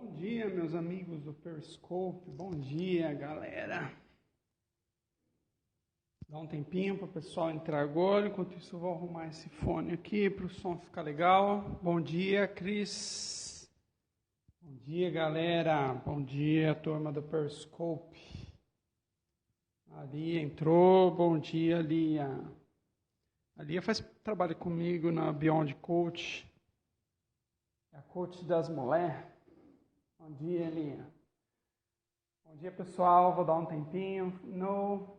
Bom dia, meus amigos do Periscope. Bom dia, galera. Dá um tempinho para o pessoal entrar agora. Enquanto isso, eu vou arrumar esse fone aqui para o som ficar legal. Bom dia, Cris. Bom dia, galera. Bom dia, turma do Periscope. A Lia entrou. Bom dia, Lia. A Lia faz trabalho comigo na Beyond Coach. É a coach das mulheres. Bom dia, Lia. Bom dia, pessoal. Vou dar um tempinho. No,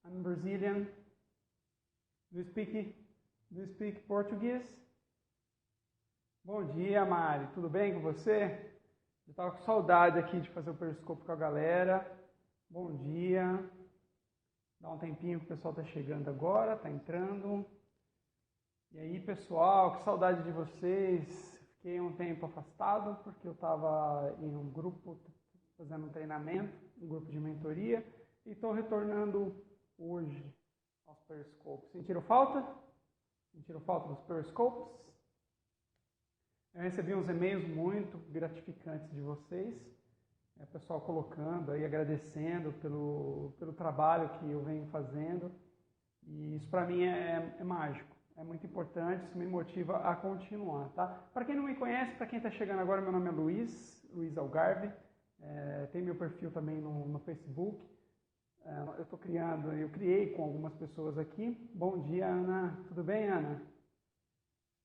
I'm Brazilian. Do you speak Portuguese? Bom dia, Mari. Tudo bem com você? Eu estava com saudade aqui de fazer o Periscope com a galera. Bom dia. Dá um tempinho que o pessoal está chegando agora, está entrando. E aí, pessoal, que saudade de vocês. Fiquei um tempo afastado porque eu estava em um grupo fazendo um treinamento, um grupo de mentoria, e estou retornando hoje aos Periscopes. Sentiram falta? Sentiram falta dos Periscopes? Eu recebi uns e-mails muito gratificantes de vocês, o pessoal colocando aí, agradecendo pelo trabalho que eu venho fazendo, e isso para mim é mágico. É muito importante, isso me motiva a continuar, tá? Para quem não me conhece, para quem está chegando agora, meu nome é Luiz Algarve. Tem meu perfil também no Facebook. Eu criei com algumas pessoas aqui. Bom dia, Ana. Tudo bem, Ana?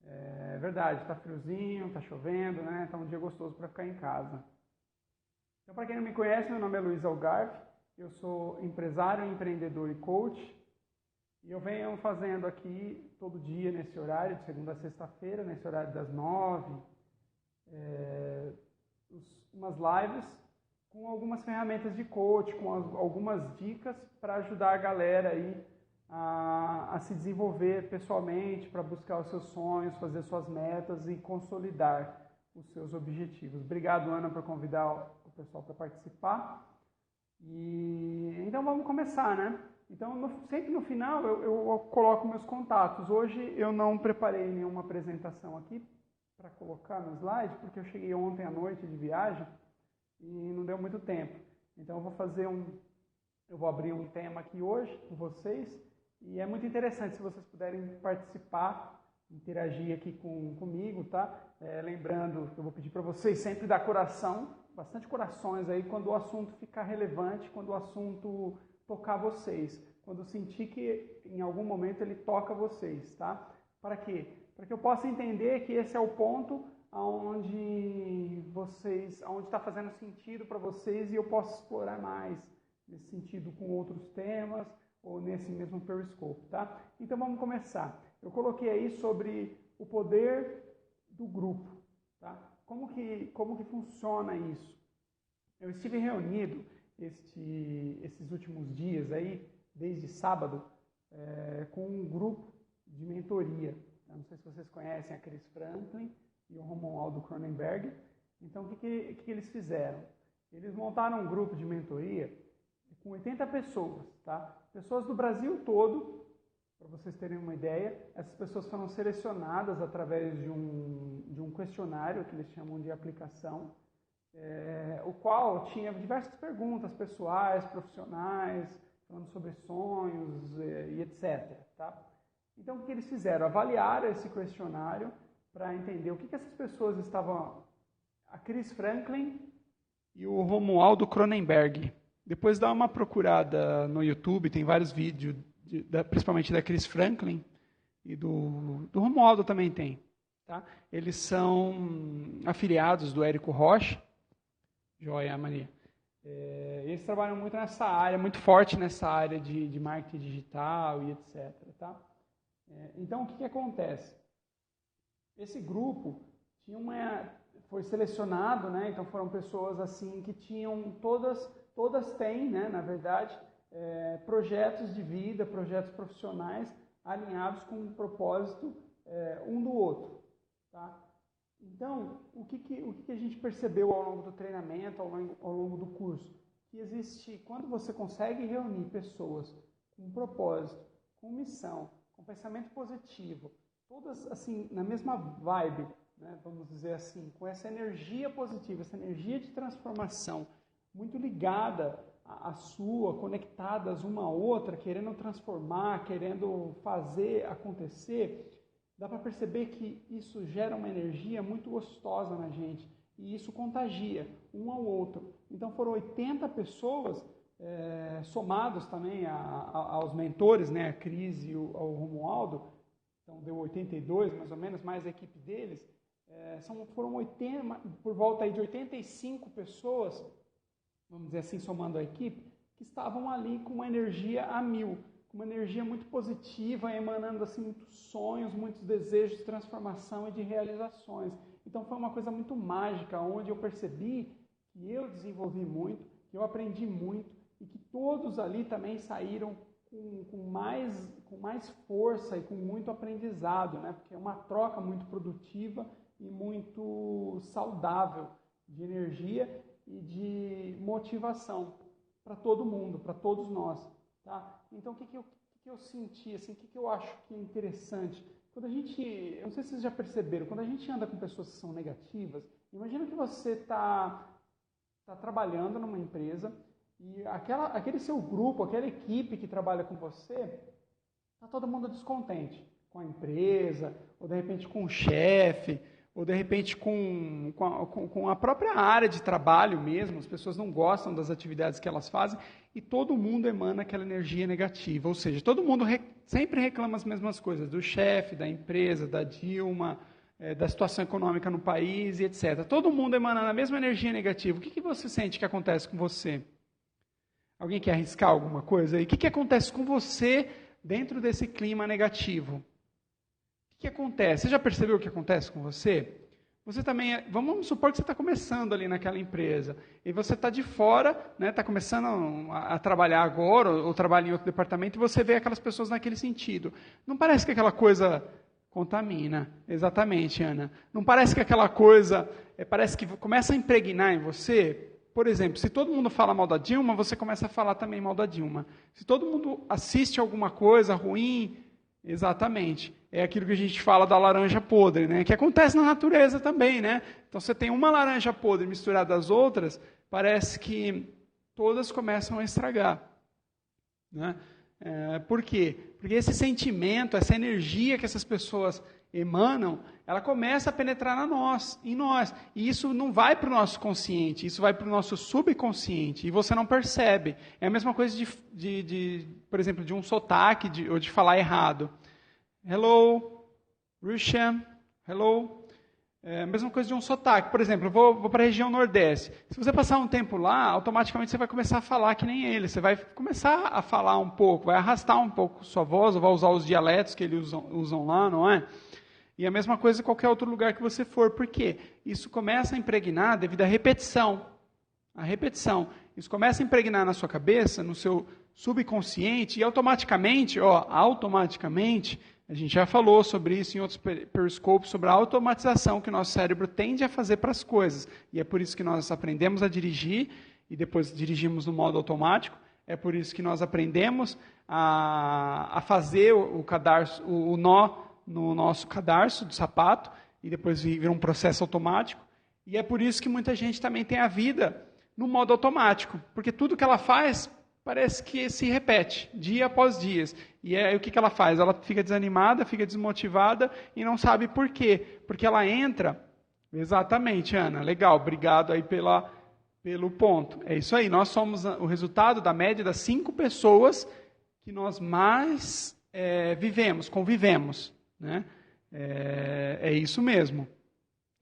É verdade, está friozinho, está chovendo, né? Está um dia gostoso para ficar em casa. Então, para quem não me conhece, meu nome é Luiz Algarve. Eu sou empresário, empreendedor e coach. E eu venho fazendo aqui todo dia nesse horário, de segunda a sexta-feira, nesse horário das 9, umas lives com algumas ferramentas de coach, com algumas dicas para ajudar a galera aí a se desenvolver pessoalmente, para buscar os seus sonhos, fazer suas metas e consolidar os seus objetivos. Obrigado, Ana, por convidar o pessoal para participar. E então vamos começar, né? Então, sempre no final eu coloco meus contatos. Hoje eu não preparei nenhuma apresentação aqui para colocar no slide, porque eu cheguei ontem à noite de viagem e não deu muito tempo. Então eu vou abrir um tema aqui hoje com vocês e é muito interessante se vocês puderem participar, interagir aqui comigo, tá? Lembrando que eu vou pedir para vocês sempre dar coração, bastante corações aí quando o assunto ficar relevante, quando o assunto tocar vocês, quando sentir que em algum momento ele toca vocês, tá? Para quê? Para que eu possa entender que esse é o ponto onde está fazendo sentido para vocês e eu posso explorar mais nesse sentido com outros temas ou nesse mesmo Periscope, tá? Então vamos começar. Eu coloquei aí sobre o poder do grupo, tá? Como que funciona isso? Eu estive reunido esses últimos dias aí, desde sábado, com um grupo de mentoria. Eu não sei se vocês conhecem a Chris Franklin e o Romualdo Cronenberg. Então, o que eles fizeram? Eles montaram um grupo de mentoria com 80 pessoas, tá? Pessoas do Brasil todo, para vocês terem uma ideia. Essas pessoas foram selecionadas através de um questionário que eles chamam de aplicação, o qual tinha diversas perguntas pessoais, profissionais, falando sobre sonhos e etc. Tá? Então, o que eles fizeram? Avaliaram esse questionário para entender o que essas pessoas estavam... A Chris Franklin e o Romualdo Cronenberg. Depois dá uma procurada no YouTube, tem vários vídeos, principalmente da Chris Franklin e do Romualdo também tem. Tá? Eles são afiliados do Érico Rocha. Joia, Maria. Eles trabalham muito nessa área, muito forte nessa área de marketing digital e etc. Tá? Então, o que acontece? Esse grupo foi selecionado, né? Então foram pessoas assim que tinham, todas têm, né, na verdade, projetos de vida, projetos profissionais alinhados com um propósito um do outro. Tá? Então, o que a gente percebeu ao longo do treinamento, ao longo do curso? Que existe, quando você consegue reunir pessoas com um propósito, com missão, com pensamento positivo, todas assim, na mesma vibe né, vamos dizer assim, com essa energia positiva, essa energia de transformação, muito ligada à sua, conectadas uma à outra, querendo transformar, querendo fazer acontecer, dá para perceber que isso gera uma energia muito gostosa na gente e isso contagia um ao outro. Então foram 80 pessoas, somados também aos mentores, né, a Cris e ao Romualdo, então deu 82 mais ou menos, mais a equipe deles, foram 80, por volta aí de 85 pessoas, vamos dizer assim, somando a equipe, que estavam ali com uma energia a mil, com uma energia muito positiva, emanando assim muitos sonhos, muitos desejos de transformação e de realizações. Então foi uma coisa muito mágica, onde eu percebi que eu desenvolvi muito, que eu aprendi muito e que todos ali também saíram com mais força e com muito aprendizado, né? Porque é uma troca muito produtiva e muito saudável de energia e de motivação para todo mundo, para todos nós. Tá? Então, o que eu senti, assim, o que eu acho que é interessante? Quando a gente, eu não sei se vocês já perceberam, quando a gente anda com pessoas que são negativas, imagina que você está trabalhando numa empresa e aquele seu grupo, aquela equipe que trabalha com você, está todo mundo descontente com a empresa, ou de repente com o chefe, ou de repente com a própria área de trabalho mesmo, as pessoas não gostam das atividades que elas fazem e todo mundo emana aquela energia negativa, ou seja, todo mundo sempre reclama as mesmas coisas, do chefe, da empresa, da Dilma, da situação econômica no país e etc. Todo mundo emanando a mesma energia negativa. O que você sente que acontece com você? Alguém quer arriscar alguma coisa aí? O que acontece com você dentro desse clima negativo? O que acontece? Você já percebeu o que acontece com você? Você também, vamos supor que você está começando ali naquela empresa, e você está de fora, está começando a trabalhar agora, ou trabalha em outro departamento, e você vê aquelas pessoas naquele sentido. Não parece que aquela coisa contamina? Exatamente, Ana. Não parece que aquela coisa, parece que começa a impregnar em você? Por exemplo, se todo mundo fala mal da Dilma, você começa a falar também mal da Dilma. Se todo mundo assiste alguma coisa ruim, exatamente. É aquilo que a gente fala da laranja podre, né? Que acontece na natureza também, né? Então, você tem uma laranja podre misturada às outras, parece que todas começam a estragar, né? Por quê? Porque esse sentimento, essa energia que essas pessoas emanam, ela começa a penetrar em nós. E isso não vai para o nosso consciente, isso vai para o nosso subconsciente, e você não percebe. É a mesma coisa por exemplo, de um sotaque, ou de falar errado. Hello, Russian, hello. É a mesma coisa de um sotaque. Por exemplo, eu vou para a região Nordeste. Se você passar um tempo lá, automaticamente você vai começar a falar que nem ele. Você vai começar a falar um pouco, vai arrastar um pouco sua voz, ou vai usar os dialetos que eles usam lá, não é? E a mesma coisa em qualquer outro lugar que você for. Por quê? Isso começa a impregnar devido à repetição. A repetição. Isso começa a impregnar na sua cabeça, no seu subconsciente, e automaticamente, a gente já falou sobre isso em outros periscopes, sobre a automatização que o nosso cérebro tende a fazer para as coisas. E é por isso que nós aprendemos a dirigir, e depois dirigimos no modo automático. É por isso que nós aprendemos a fazer o nó no nosso cadarço do sapato, e depois vira um processo automático. E é por isso que muita gente também tem a vida no modo automático, porque tudo que ela faz parece que se repete, dia após dia. E aí o que ela faz? Ela fica desanimada, fica desmotivada e não sabe por quê. Porque ela entra... Exatamente, Ana. Legal, obrigado aí pelo ponto. É isso aí, nós somos o resultado da média das 5 pessoas que nós mais convivemos. Né? É isso mesmo.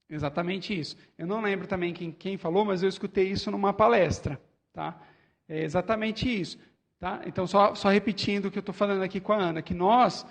Exatamente isso. Eu não lembro também quem falou, mas eu escutei isso numa palestra. Tá? É exatamente isso. Tá? Então, só repetindo o que eu estou falando aqui com a Ana, que nós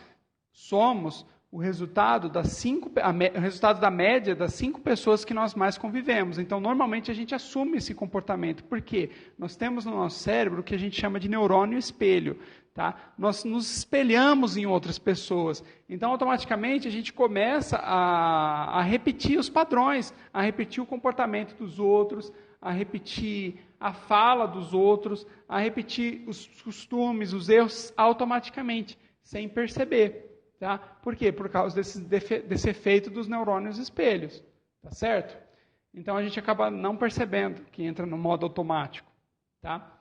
somos o resultado o resultado da média das 5 pessoas que nós mais convivemos. Então, normalmente, a gente assume esse comportamento. Por quê? Nós temos no nosso cérebro o que a gente chama de neurônio espelho. Tá? Nós nos espelhamos em outras pessoas. Então, automaticamente, a gente começa a repetir os padrões, a repetir o comportamento dos outros, a repetir a fala dos outros, a repetir os costumes, os erros automaticamente, sem perceber. Tá? Por quê? Por causa desse efeito dos neurônios espelhos. Tá certo? Então a gente acaba não percebendo que entra no modo automático. Tá?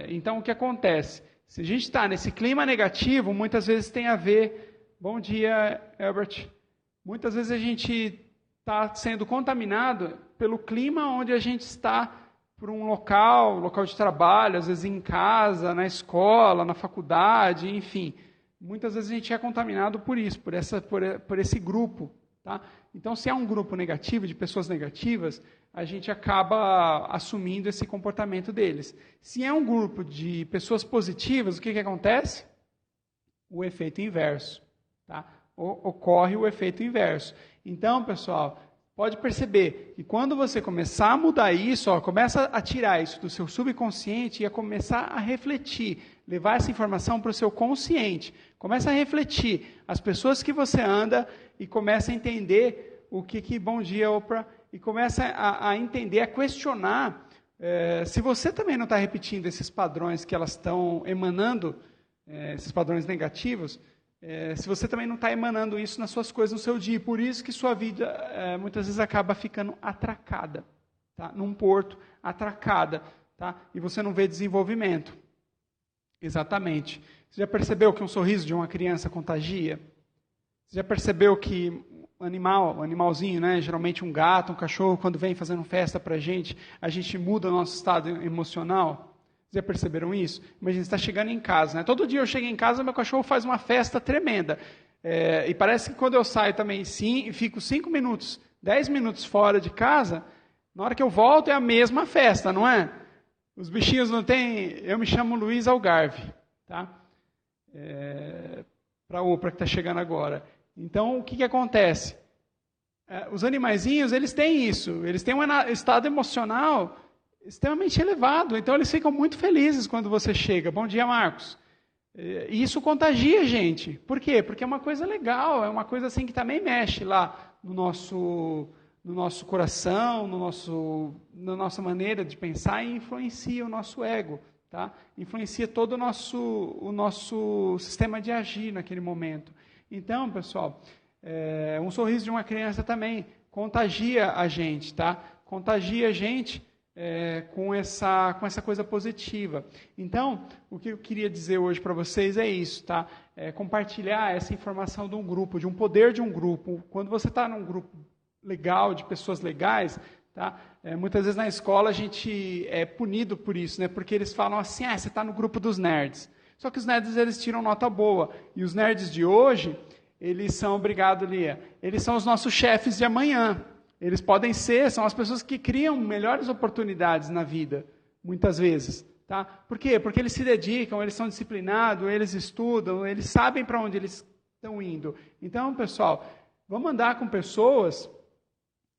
Então o que acontece? Se a gente está nesse clima negativo, muitas vezes tem a ver... Bom dia, Albert. Muitas vezes a gente está sendo contaminado pelo clima onde a gente está por um local de trabalho, às vezes em casa, na escola, na faculdade, enfim. Muitas vezes a gente é contaminado por isso, por esse grupo. Tá? Então, se é um grupo negativo, de pessoas negativas, a gente acaba assumindo esse comportamento deles. Se é um grupo de pessoas positivas, o que acontece? O efeito inverso. Tá? Ocorre o efeito inverso. Então, pessoal, pode perceber que quando você começar a mudar isso, começa a tirar isso do seu subconsciente e a começar a refletir, levar essa informação para o seu consciente. Começa a refletir as pessoas que você anda e começa a entender o que bom dia, Oprah, e começa a entender, a questionar se você também não está repetindo esses padrões que elas estão emanando, esses padrões negativos, se você também não está emanando isso nas suas coisas, no seu dia. Por isso que sua vida muitas vezes acaba ficando atracada, tá? Num porto, atracada, tá? E você não vê desenvolvimento. Exatamente. Você já percebeu que um sorriso de uma criança contagia? Você já percebeu que um animalzinho, né? Geralmente um gato, um cachorro, quando vem fazendo festa para a gente muda o nosso estado emocional? Já perceberam isso? Imagina, você está chegando em casa, né? Todo dia eu chego em casa, meu cachorro faz uma festa tremenda. E parece que quando eu saio também, sim, fico 5 minutos, 10 minutos fora de casa, na hora que eu volto é a mesma festa, não é? Os bichinhos não têm... Eu me chamo Luiz Algarve, tá? Para a Oprah que está chegando agora. Então, o que acontece? Os animaizinhos, eles têm isso. Eles têm um estado emocional extremamente elevado. Então, eles ficam muito felizes quando você chega. Bom dia, Marcos. E isso contagia a gente. Por quê? Porque é uma coisa legal, é uma coisa assim que também mexe lá no nosso coração, na nossa maneira de pensar e influencia o nosso ego. Tá? Influencia todo o nosso sistema de agir naquele momento. Então, pessoal, um sorriso de uma criança também contagia a gente, tá? Contagia a gente com essa coisa positiva. Então, o que eu queria dizer hoje para vocês é isso, tá? Compartilhar essa informação de um grupo, de um poder de um grupo. Quando você está num grupo legal, de pessoas legais, tá? Muitas vezes na escola a gente é punido por isso, né? Porque eles falam assim, você está no grupo dos nerds. Só que os nerds, eles tiram nota boa. E os nerds de hoje, eles são, obrigado, Lia, eles são os nossos chefes de amanhã. Eles podem são as pessoas que criam melhores oportunidades na vida, muitas vezes. Tá? Por quê? Porque eles se dedicam, eles são disciplinados, eles estudam, eles sabem para onde eles estão indo. Então, pessoal, vamos andar com pessoas...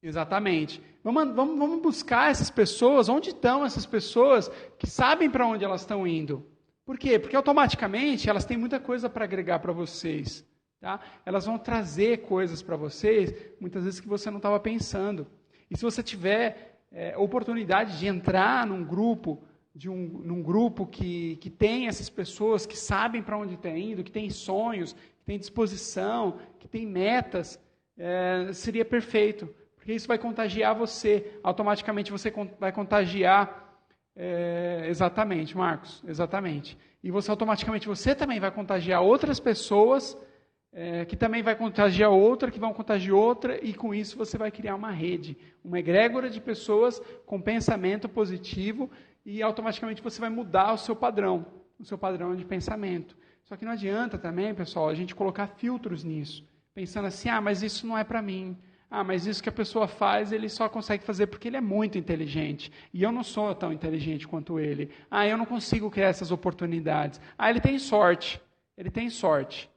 Exatamente. Vamos buscar essas pessoas, onde estão essas pessoas que sabem para onde elas estão indo. Por quê? Porque automaticamente elas têm muita coisa para agregar para vocês. Tá? Elas vão trazer coisas para vocês, muitas vezes que você não estava pensando. E se você tiver oportunidade de entrar num grupo, que tem essas pessoas que sabem para onde está indo, que tem sonhos, que tem disposição, que tem metas, seria perfeito. Porque isso vai contagiar você. Automaticamente você vai contagiar... exatamente, Marcos, exatamente. E automaticamente você também vai contagiar outras pessoas, que também vai contagiar outra, que vão contagiar outra, e com isso você vai criar uma rede, uma egrégora de pessoas com pensamento positivo, e automaticamente você vai mudar o seu padrão de pensamento. Só que não adianta também, pessoal, a gente colocar filtros nisso, pensando assim, mas isso não é para mim. Mas isso que a pessoa faz, ele só consegue fazer porque ele é muito inteligente. E eu não sou tão inteligente quanto ele. Eu não consigo criar essas oportunidades. Ele tem sorte. Ele tem sorte.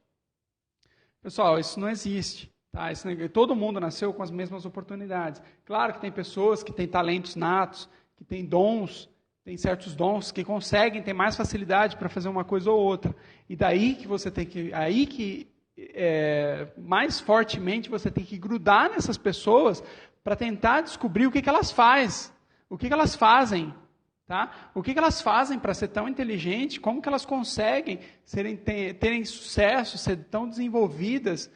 Pessoal, isso não existe. Tá? Todo mundo nasceu com as mesmas oportunidades. Claro que tem pessoas que têm talentos natos, que têm dons, tem certos dons que conseguem ter mais facilidade para fazer uma coisa ou outra. E daí que você tem que... mais fortemente você tem que grudar nessas pessoas para tentar descobrir o que elas fazem. Tá? O que elas fazem para ser tão inteligente? Como que elas conseguem terem sucesso, ser tão desenvolvidas?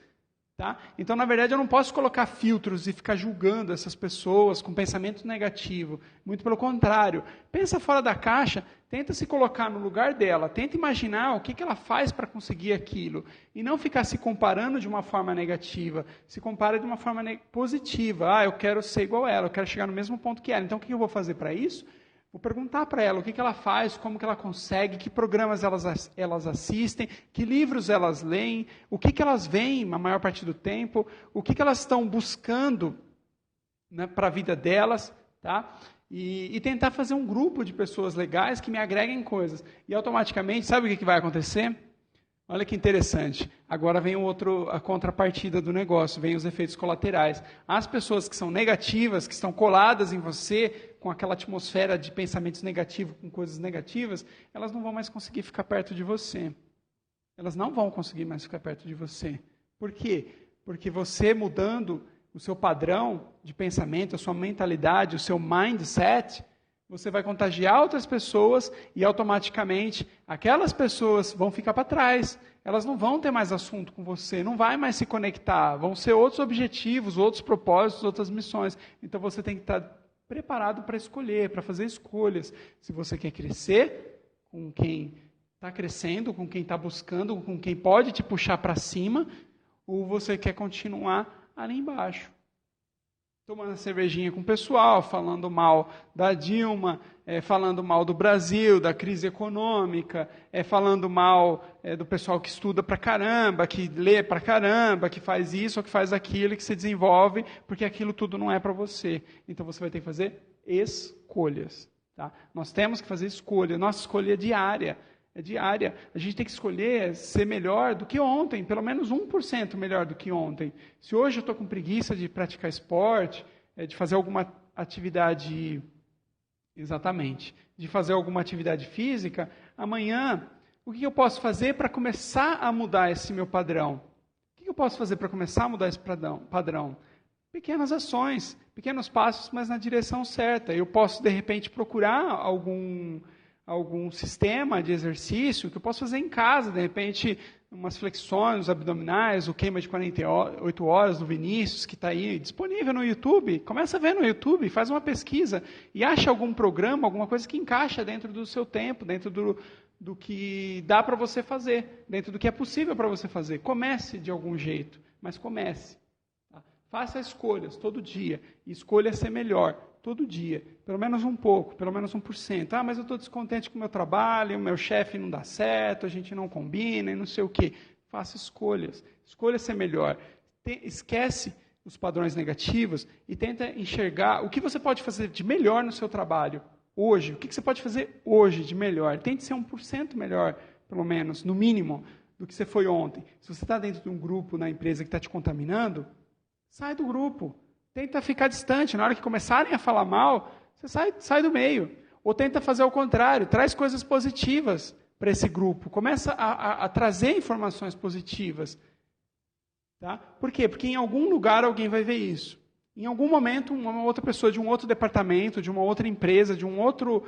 Tá? Então, na verdade, eu não posso colocar filtros e ficar julgando essas pessoas com pensamento negativo. Muito pelo contrário. Pensa fora da caixa, tenta se colocar no lugar dela, tenta imaginar o que ela faz para conseguir aquilo. E não ficar se comparando de uma forma negativa. Se compara de uma forma positiva. Eu quero ser igual a ela, eu quero chegar no mesmo ponto que ela. Então, o que eu vou fazer para isso? Vou perguntar para ela o que ela faz, como que ela consegue, que programas elas assistem, que livros elas leem, o que elas veem a maior parte do tempo, o que elas estão buscando, né, para a vida delas, tá? E tentar fazer um grupo de pessoas legais que me agreguem coisas. E automaticamente, sabe o que vai acontecer? Olha que interessante. Agora vem a contrapartida do negócio, vem os efeitos colaterais. As pessoas que são negativas, que estão coladas em você, com aquela atmosfera de pensamentos negativos, com coisas negativas, elas não vão mais conseguir ficar perto de você. Elas não vão conseguir mais ficar perto de você. Por quê? Porque você mudando o seu padrão de pensamento, a sua mentalidade, o seu mindset, você vai contagiar outras pessoas e automaticamente aquelas pessoas vão ficar para trás. Elas não vão ter mais assunto com você, não vai mais se conectar. Vão ser outros objetivos, outros propósitos, outras missões. Então você tem que estar preparado para escolher, para fazer escolhas. Se você quer crescer com quem está crescendo, com quem está buscando, com quem pode te puxar para cima, ou você quer continuar ali embaixo. Tomando cervejinha com o pessoal, falando mal da Dilma, falando mal do Brasil, da crise econômica, falando mal do pessoal que estuda pra caramba, que lê pra caramba, que faz isso ou que faz aquilo, que se desenvolve, porque aquilo tudo não é para você. Então você vai ter que fazer escolhas. Tá? Nós temos que fazer escolha, nossa escolha é diária. É diária. A gente tem que escolher ser melhor do que ontem, pelo menos 1% melhor do que ontem. Se hoje eu estou com preguiça de praticar esporte, de fazer alguma atividade, exatamente, de fazer alguma atividade física, amanhã, o que eu posso fazer para começar a mudar esse meu padrão? O que eu posso fazer para começar a mudar esse padrão? Pequenas ações, pequenos passos, mas na direção certa. Eu posso, de repente, procurar algum sistema de exercício que eu posso fazer em casa, de repente, umas flexões, os abdominais, o queima de 48 horas do Vinícius, que está aí disponível no YouTube. Começa a ver no YouTube, faz uma pesquisa e acha algum programa, alguma coisa que encaixa dentro do seu tempo, dentro do que dá para você fazer, dentro do que é possível para você fazer. Comece de algum jeito, mas comece. Tá? Faça escolhas todo dia e escolha ser melhor. Todo dia, pelo menos um pouco, pelo menos 1%. Mas eu estou descontente com o meu trabalho, o meu chefe não dá certo, a gente não combina e não sei o quê. Faça escolhas. Escolha ser melhor. Esquece os padrões negativos e tenta enxergar o que você pode fazer de melhor no seu trabalho hoje. O que você pode fazer hoje de melhor? Tente ser 1% melhor, pelo menos, no mínimo, do que você foi ontem. Se você está dentro de um grupo na empresa que está te contaminando, sai do grupo. Tenta ficar distante. Na hora que começarem a falar mal, você sai do meio. Ou tenta fazer o contrário. Traz coisas positivas para esse grupo. Começa a trazer informações positivas. Tá? Por quê? Porque em algum lugar alguém vai ver isso. Em algum momento, uma outra pessoa de um outro departamento, de uma outra empresa, de um outro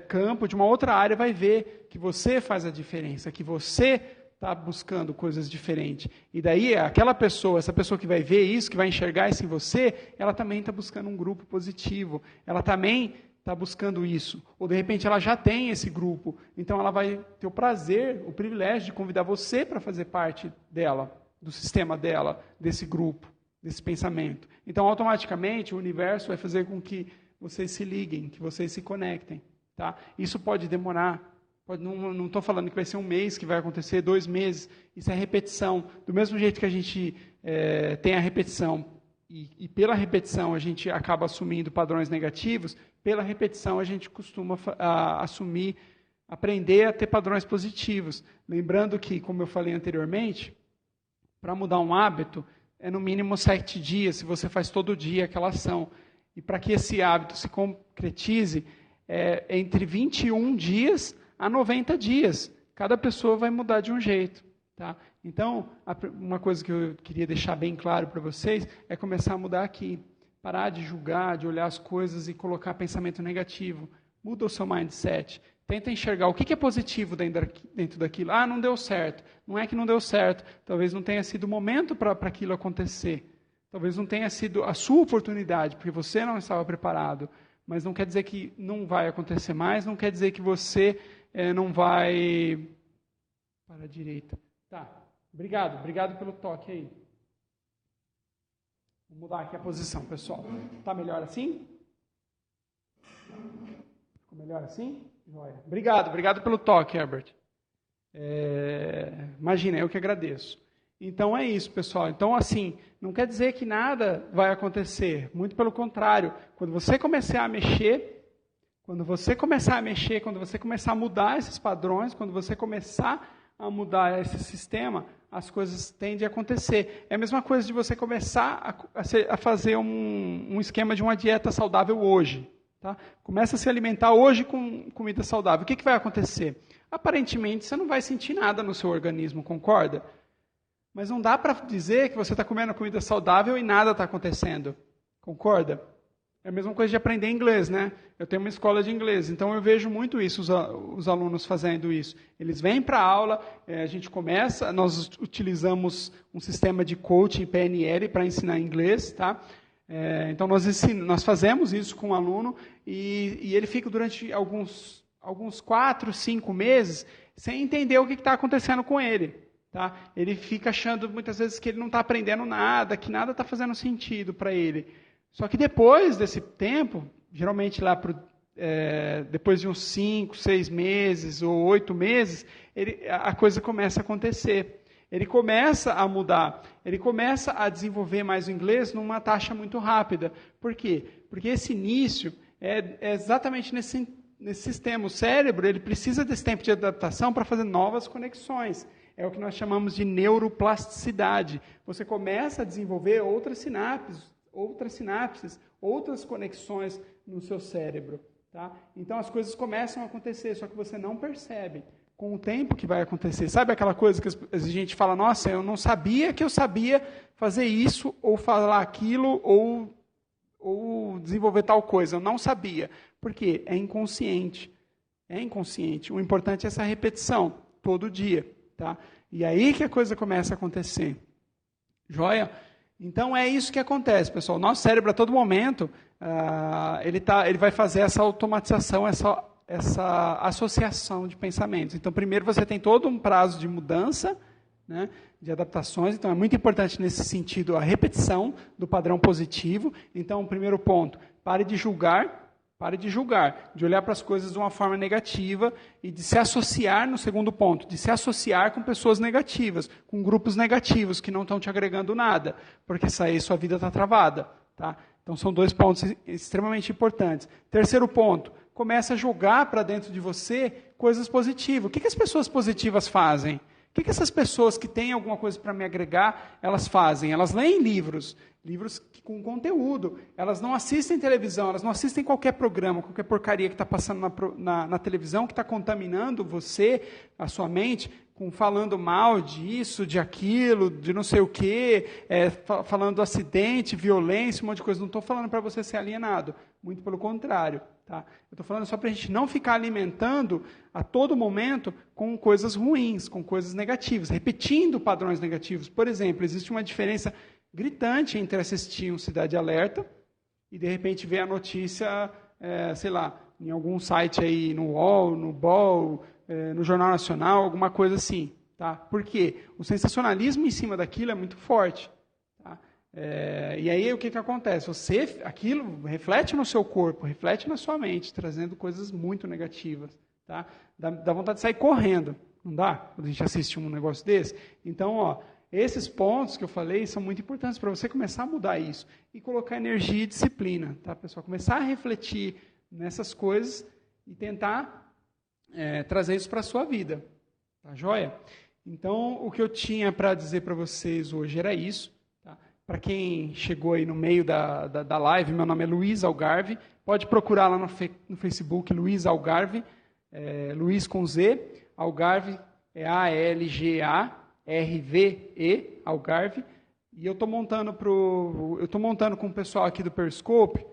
campo, de uma outra área, vai ver que você faz a diferença, que você está buscando coisas diferentes. E daí, aquela pessoa, essa pessoa que vai ver isso, que vai enxergar isso em você, ela também está buscando um grupo positivo. Ela também está buscando isso. Ou, de repente, ela já tem esse grupo. Então, ela vai ter o prazer, o privilégio de convidar você para fazer parte dela, do sistema dela, desse grupo, desse pensamento. Então, automaticamente, o universo vai fazer com que vocês se liguem, que vocês se conectem. Tá? Isso pode demorar. Não estou falando que vai ser um mês, que vai acontecer 2 meses. Isso é repetição. Do mesmo jeito que a gente tem a repetição e pela repetição a gente acaba assumindo padrões negativos, pela repetição a gente costuma aprender a ter padrões positivos. Lembrando que, como eu falei anteriormente, para mudar um hábito é no mínimo 7 dias, se você faz todo dia aquela ação. E para que esse hábito se concretize, é entre 21 dias a 90 dias. Cada pessoa vai mudar de um jeito. Tá? Então, uma coisa que eu queria deixar bem claro para vocês é começar a mudar aqui. Parar de julgar, de olhar as coisas e colocar pensamento negativo. Muda o seu mindset. Tenta enxergar o que é positivo dentro daquilo. Ah, não deu certo. Não é que não deu certo. Talvez não tenha sido o momento para aquilo acontecer. Talvez não tenha sido a sua oportunidade, porque você não estava preparado. Mas não quer dizer que não vai acontecer mais, não quer dizer que você não vai... Para a direita. Tá, obrigado pelo toque aí. Vou mudar aqui a posição, pessoal. Tá melhor assim? Ficou melhor assim? Joia. Obrigado pelo toque, Herbert. Imagina, eu que agradeço. Então é isso, pessoal. Então, assim, não quer dizer que nada vai acontecer. Muito pelo contrário. Quando você começar a mexer, quando você começar a mudar esses padrões, quando você começar a mudar esse sistema, as coisas tendem a acontecer. É a mesma coisa de você começar a fazer um esquema de uma dieta saudável hoje. Tá? Começa a se alimentar hoje com comida saudável. O que vai acontecer? Aparentemente, você não vai sentir nada no seu organismo, concorda? Mas não dá para dizer que você está comendo comida saudável e nada está acontecendo. Concorda? É a mesma coisa de aprender inglês, né? Eu tenho uma escola de inglês, então eu vejo muito isso, os alunos fazendo isso. Eles vêm para a aula, a gente começa, nós utilizamos um sistema de coaching PNL para ensinar inglês, tá? Então nós fazemos isso com o aluno e ele fica durante alguns 4, 5 meses sem entender o que está acontecendo com ele. Tá? Ele fica achando muitas vezes que ele não está aprendendo nada, que nada está fazendo sentido para ele. Só que depois desse tempo, geralmente lá depois de uns 5, 6 meses ou 8 meses, a coisa começa a acontecer. Ele começa a mudar, ele começa a desenvolver mais o inglês numa taxa muito rápida. Por quê? Porque esse início é exatamente nesse sistema. O cérebro ele precisa desse tempo de adaptação para fazer novas conexões. É o que nós chamamos de neuroplasticidade. Você começa a desenvolver outras sinapses, outras conexões no seu cérebro. Tá? Então as coisas começam a acontecer, só que você não percebe. Com o tempo que vai acontecer. Sabe aquela coisa que a gente fala, nossa, eu não sabia que eu sabia fazer isso, ou falar aquilo, ou desenvolver tal coisa. Eu não sabia. Por quê? É inconsciente. É inconsciente. O importante é essa repetição, todo dia. Tá? E aí que a coisa começa a acontecer. Joia? Então é isso que acontece, pessoal. O nosso cérebro, a todo momento, ele vai fazer essa automatização, essa associação de pensamentos. Então, primeiro você tem todo um prazo de mudança, né, de adaptações. Então, é muito importante nesse sentido a repetição do padrão positivo. Então, primeiro ponto, pare de julgar, de olhar para as coisas de uma forma negativa e de se associar, no segundo ponto, de se associar com pessoas negativas, com grupos negativos que não estão te agregando nada, porque isso aí sua vida está travada. Tá? Então, são 2 pontos extremamente importantes. Terceiro ponto, começa a jogar para dentro de você coisas positivas. O que as pessoas positivas fazem? O que essas pessoas que têm alguma coisa para me agregar, elas fazem? Elas leem livros com conteúdo. Elas não assistem televisão, elas não assistem qualquer programa, qualquer porcaria que está passando na televisão, que está contaminando você, a sua mente, falando mal disso, de aquilo, de não sei o quê, falando acidente, violência, um monte de coisa. Não estou falando para você ser alienado, muito pelo contrário. Tá? Eu estou falando só para a gente não ficar alimentando a todo momento com coisas ruins, com coisas negativas, repetindo padrões negativos. Por exemplo, existe uma diferença gritante entre assistir um Cidade Alerta e, de repente, ver a notícia, sei lá, em algum site aí, no UOL, no BOL, no Jornal Nacional, alguma coisa assim. Tá? Por quê? O sensacionalismo em cima daquilo é muito forte. Tá? E aí o que acontece? Aquilo reflete no seu corpo, reflete na sua mente, trazendo coisas muito negativas. Tá? Dá vontade de sair correndo, não dá? Quando a gente assiste um negócio desse. Então, esses pontos que eu falei são muito importantes para você começar a mudar isso e colocar energia e disciplina, tá, pessoal? Começar a refletir nessas coisas e tentar trazer isso para a sua vida, tá joia? Então, o que eu tinha para dizer para vocês hoje era isso. Para quem chegou aí no meio da live, meu nome é Luiz Algarve. Pode procurar lá no Facebook, Luiz Algarve, Luiz com Z, Algarve é Algarve, Algarve. E eu estou montando com o pessoal aqui do Periscope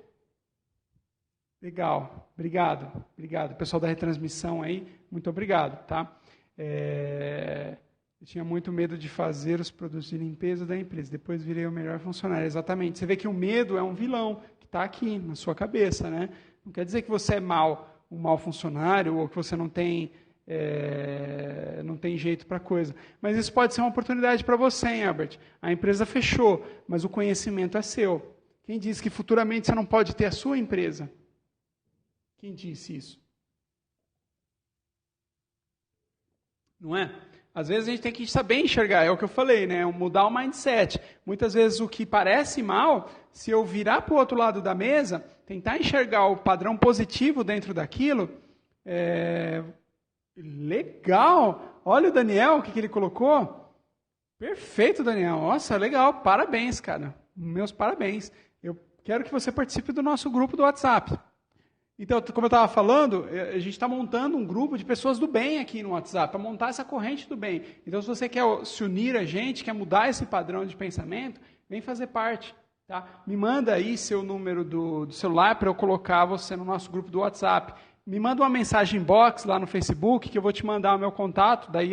Legal, obrigado. Pessoal da retransmissão aí, muito obrigado, tá? Eu tinha muito medo de fazer os produtos de limpeza da empresa, depois virei o melhor funcionário. Exatamente, você vê que o medo é um vilão que está aqui na sua cabeça, né? Não quer dizer que você é um mau funcionário ou que você não tem jeito para coisa. Mas isso pode ser uma oportunidade para você, hein, Albert? A empresa fechou, mas o conhecimento é seu. Quem disse que futuramente você não pode ter a sua empresa? Quem disse isso? Não é? Às vezes a gente tem que saber enxergar, é o que eu falei, né? Mudar o mindset. Muitas vezes o que parece mal, se eu virar para o outro lado da mesa, tentar enxergar o padrão positivo dentro daquilo, legal! Olha o Daniel, o que ele colocou. Perfeito, Daniel. Nossa, legal. Parabéns, cara. Meus parabéns. Eu quero que você participe do nosso grupo do WhatsApp. Então, como eu estava falando, a gente está montando um grupo de pessoas do bem aqui no WhatsApp, para montar essa corrente do bem. Então, se você quer se unir a gente, quer mudar esse padrão de pensamento, vem fazer parte. Tá? Me manda aí seu número do celular para eu colocar você no nosso grupo do WhatsApp. Me manda uma mensagem box lá no Facebook, que eu vou te mandar o meu contato, daí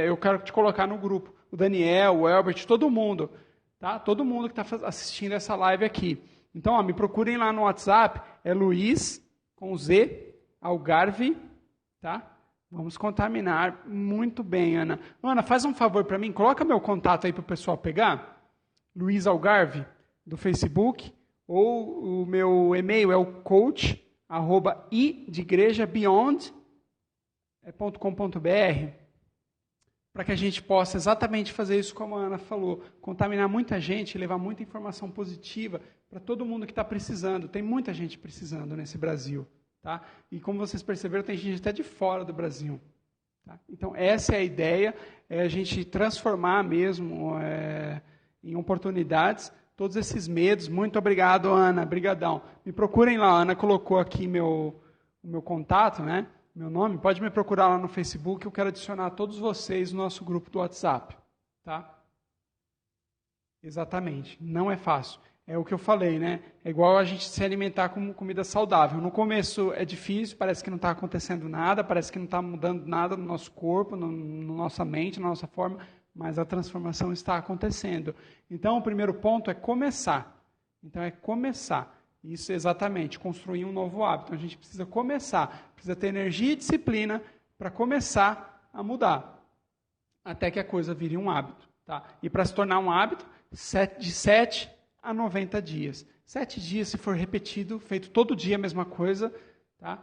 eu quero te colocar no grupo. O Daniel, o Albert, todo mundo. Tá? Todo mundo que está assistindo essa live aqui. Então, me procurem lá no WhatsApp, é Luiz, com Z, Algarve, tá? Vamos contaminar muito bem, Ana. Ana, faz um favor para mim, coloca meu contato aí para o pessoal pegar, Luiz Algarve, do Facebook, ou o meu e-mail é o coach@idegrejabeyond.com.br, para que a gente possa exatamente fazer isso como a Ana falou, contaminar muita gente, levar muita informação positiva para todo mundo que está precisando. Tem muita gente precisando nesse Brasil. Tá? E como vocês perceberam, tem gente até de fora do Brasil. Tá? Então, essa é a ideia, é a gente transformar mesmo em oportunidades todos esses medos. Muito obrigado, Ana. Brigadão. Me procurem lá. A Ana colocou aqui o meu contato, né? Meu nome, pode me procurar lá no Facebook, eu quero adicionar todos vocês no nosso grupo do WhatsApp, tá? Exatamente, não é fácil. É o que eu falei, né? É igual a gente se alimentar com comida saudável. No começo é difícil, parece que não está acontecendo nada, parece que não está mudando nada no nosso corpo, na nossa mente, na nossa forma, mas a transformação está acontecendo. Então, o primeiro ponto é começar. Então, é começar. Isso é exatamente, construir um novo hábito. A gente precisa começar, precisa ter energia e disciplina para começar a mudar, até que a coisa vire um hábito. Tá? E para se tornar um hábito, de 7 a 90 dias. 7 dias, se for repetido, feito todo dia a mesma coisa, tá?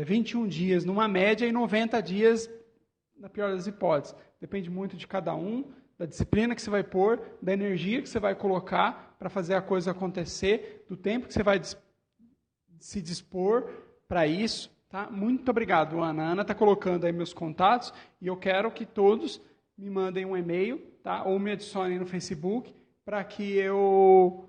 21 dias numa média e 90 dias na pior das hipóteses. Depende muito de cada um, da disciplina que você vai pôr, da energia que você vai colocar para fazer a coisa acontecer, do tempo que você vai se dispor para isso. Tá? Muito obrigado, Ana. A Ana está colocando aí meus contatos e eu quero que todos me mandem um e-mail, tá? Ou me adicionem no Facebook para que eu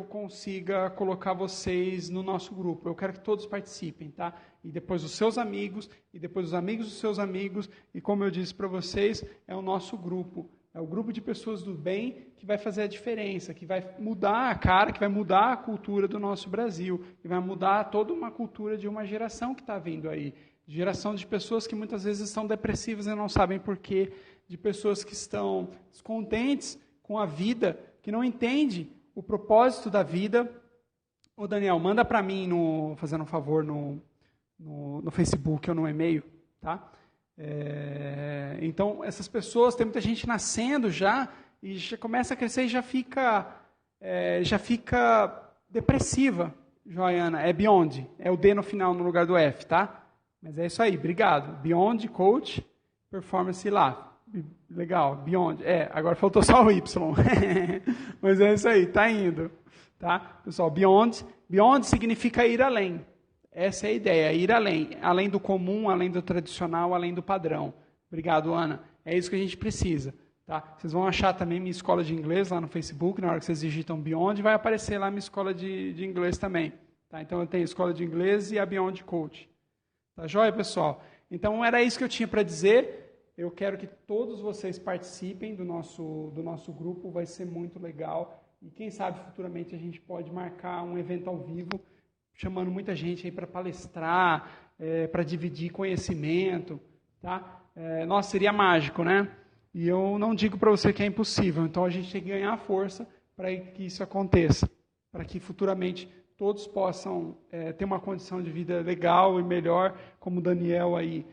consiga colocar vocês no nosso grupo. Eu quero que todos participem, tá? E depois os seus amigos, e depois os amigos dos seus amigos, e como eu disse para vocês, é o nosso grupo. É o grupo de pessoas do bem que vai fazer a diferença, que vai mudar a cara, que vai mudar a cultura do nosso Brasil, que vai mudar toda uma cultura de uma geração que está vindo aí. Geração de pessoas que muitas vezes estão depressivas e não sabem porquê, de pessoas que estão descontentes com a vida, que não entendem o propósito da vida. Ô Daniel, manda para mim, fazendo um favor, no Facebook ou no e-mail, tá? Então, essas pessoas, tem muita gente nascendo já, e já começa a crescer e já fica depressiva, Joiana. É Beyond, é o D no final no lugar do F, tá? Mas é isso aí, obrigado. Beyond Coach Performance lá. Legal, Beyond. Agora faltou só o Y. Mas é isso aí, tá indo. Tá? Pessoal, Beyond significa ir além. Essa é a ideia, ir além. Além do comum, além do tradicional, além do padrão. Obrigado, Ana. É isso que a gente precisa. Tá? Vocês vão achar também minha escola de inglês lá no Facebook. Na hora que vocês digitam Beyond, vai aparecer lá minha escola de inglês também. Tá? Então, eu tenho a escola de inglês e a Beyond Coach. Tá joia, pessoal? Então, era isso que eu tinha para dizer. Eu quero que todos vocês participem do nosso grupo, vai ser muito legal. E quem sabe futuramente a gente pode marcar um evento ao vivo, chamando muita gente aí para palestrar, para dividir conhecimento, tá? Nossa, seria mágico, né? E eu não digo para você que é impossível, então a gente tem que ganhar força para que isso aconteça, para que futuramente todos possam ter uma condição de vida legal e melhor, como o Daniel aí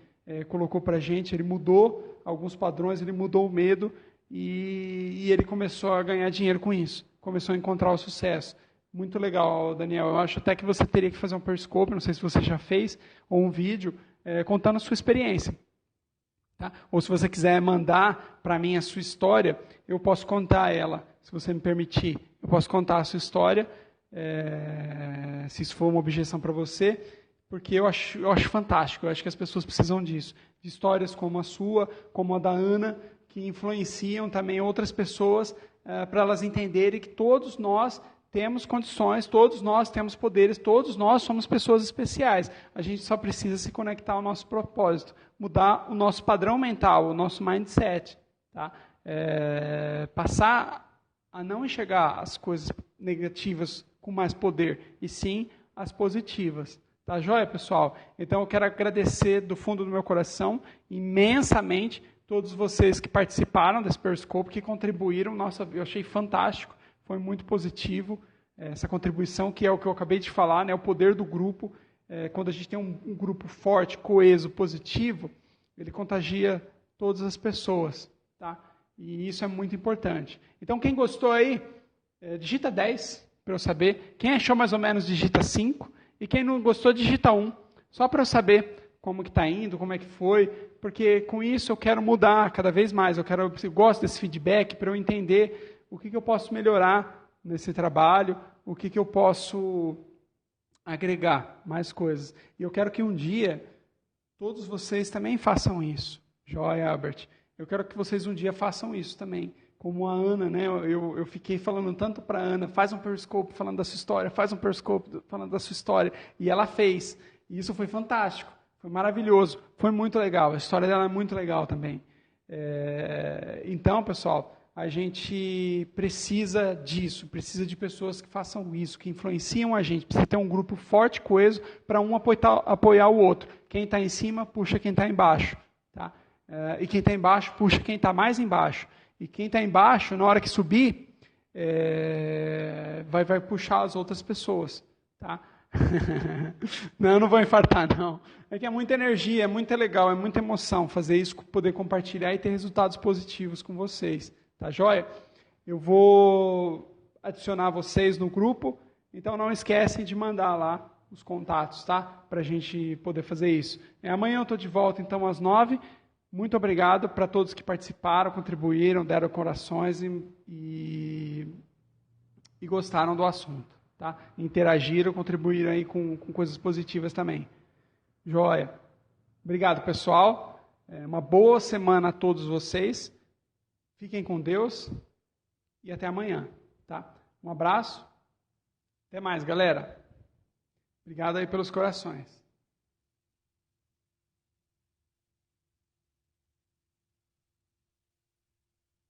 colocou para a gente. Ele mudou alguns padrões, ele mudou o medo e ele começou a ganhar dinheiro com isso, começou a encontrar o sucesso. Muito legal, Daniel. Eu acho até que você teria que fazer um Periscope, não sei se você já fez, ou um vídeo contando a sua experiência. Tá? Ou se você quiser mandar para mim a sua história, eu posso contar ela, se você me permitir. Eu posso contar a sua história, se isso for uma objeção para você, porque eu acho fantástico, eu acho que as pessoas precisam disso. De histórias como a sua, como a da Ana, que influenciam também outras pessoas, para elas entenderem que todos nós temos condições, todos nós temos poderes, todos nós somos pessoas especiais. A gente só precisa se conectar ao nosso propósito, mudar o nosso padrão mental, o nosso mindset. Tá? Passar a não enxergar as coisas negativas com mais poder, e sim as positivas. Tá joia, pessoal? Então eu quero agradecer do fundo do meu coração, imensamente, todos vocês que participaram desse Periscope, que contribuíram. Nossa, eu achei fantástico. Foi muito positivo essa contribuição, que é o que eu acabei de falar, né, o poder do grupo. Quando a gente tem um grupo forte, coeso, positivo, ele contagia todas as pessoas. Tá? E isso é muito importante. Então, quem gostou aí, digita 10, para eu saber. Quem achou mais ou menos, digita 5. E quem não gostou, digita 1. Só para eu saber como que está indo, como é que foi. Porque com isso eu quero mudar cada vez mais. Eu gosto desse feedback para eu entender o que eu posso melhorar nesse trabalho, o que eu posso agregar mais coisas. E eu quero que um dia todos vocês também façam isso. Joia, Albert. Eu quero que vocês um dia façam isso também. Como a Ana, né? Eu fiquei falando tanto para a Ana, faz um Periscope falando da sua história, faz um Periscope falando da sua história. E ela fez. E isso foi fantástico, foi maravilhoso, foi muito legal. A história dela é muito legal também. Então, pessoal, a gente precisa disso, precisa de pessoas que façam isso, que influenciam a gente. Precisa ter um grupo forte, coeso, para um apoiar o outro. Quem está em cima, puxa quem está embaixo. Tá? E quem está embaixo, puxa quem está mais embaixo. E quem está embaixo, na hora que subir, vai puxar as outras pessoas. Tá? Não vou infartar, não. É que é muita energia, é muito legal, é muita emoção fazer isso, poder compartilhar e ter resultados positivos com vocês. Tá joia? Eu vou adicionar vocês no grupo, então não esquecem de mandar lá os contatos, tá? Para a gente poder fazer isso. Amanhã eu estou de volta, então, às 9h. Muito obrigado para todos que participaram, contribuíram, deram corações e gostaram do assunto. Tá? Interagiram, contribuíram aí com coisas positivas também. Joia. Obrigado, pessoal. Uma boa semana a todos vocês. Fiquem com Deus e até amanhã. Tá? Um abraço. Até mais, galera. Obrigado aí pelos corações.